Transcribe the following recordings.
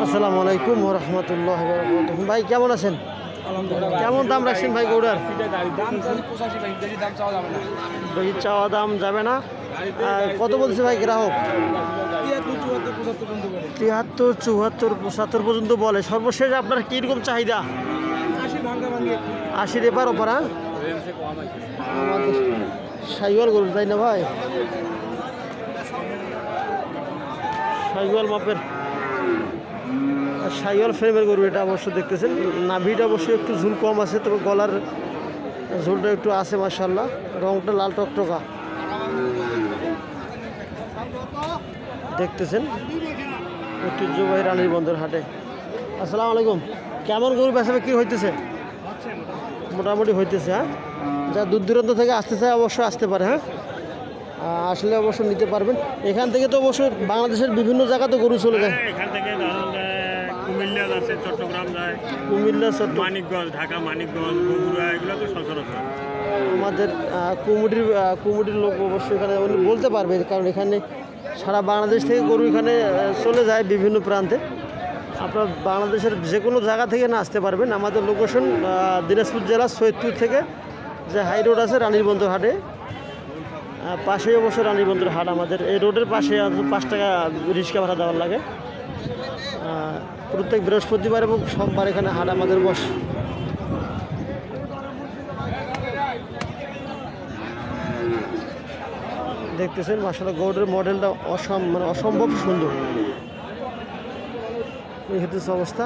আসসালামু আলাইকুম ওয়া রাহমাতুল্লাহি ওয়া বারাকাতুহু। ভাই কেমন আছেন? কেমন দাম রাখছেন ভাই গৌড়ার? বেশি চাওয়া দাম যাবে না। কত বলছে ভাই গ্রাহক? 73, 74, 75 পর্যন্ত বলে। সর্বশেষ আপনার কীরকম চাহিদা? 80 এপার ওপার। আমাদের সাইওয়াল গরু তাই না ভাই? সাইওয়াল মাপের সাইওয়াল ফ্রেমের গরু এটা অবশ্য দেখতেছেন। নাভিটা অবশ্যই একটু ঝুল কম আছে, তবে গলার ঝুলটা একটু আছে মাশাআল্লাহ। রংটা লাল টকটকা দেখতেছেন। ঐতিহ্যবাহী রানীর বন্দর হাটে। আসসালামু আলাইকুম। কেমন গরু বেচা বিক্রি হইতেছে? মোটামুটি হইতেছে। হ্যাঁ, যা দূর দূরান্ত থেকে আসতে চায় অবশ্যই আসতে পারে। হ্যাঁ, আসলে অবশ্য নিতে পারবেন। এখান থেকে তো অবশ্যই বাংলাদেশের বিভিন্ন জায়গাতে গরু চলে যায়। এখান থেকে কুমিল্লা আছে, চট্টগ্রাম যায়, কুমিল্লা, মানিকগঞ্জ, ঢাকা, মানিকগঞ্জ, বগুড়া, এগুলো তো সচরাচর। আমাদের কুমিটির লোক অবশ্যই এখানে বলতে পারবে, কারণ এখানে সারা বাংলাদেশ থেকে গরু এখানে চলে যায় বিভিন্ন প্রান্তে। আপনার বাংলাদেশের যে কোনো জায়গা থেকে না আসতে পারবেন। আমাদের লোকেশন দিনাজপুর জেলার সৈয়দপুর থেকে যে হাই রোড আছে রানীর বন্দর হাটে, পাশেই অবশ্য রানীর বন্দর হাট। আমাদের এই রোডের পাশে 5 টাকা রিক্সা ভাড়া দেওয়ার লাগে। প্রত্যেক বৃহস্পতিবার এবং সোমবার এখানে হাট আমাদের বসে। দেখতেছেন মাশাআল্লাহ গরুর মডেলটা অসম্ভব সুন্দর। এই হচ্ছে অবস্থা।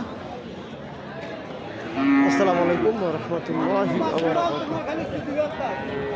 আসসালামু আলাইকুম ওয়া রাহমাতুল্লাহি ওয়া বারাকাতুহু।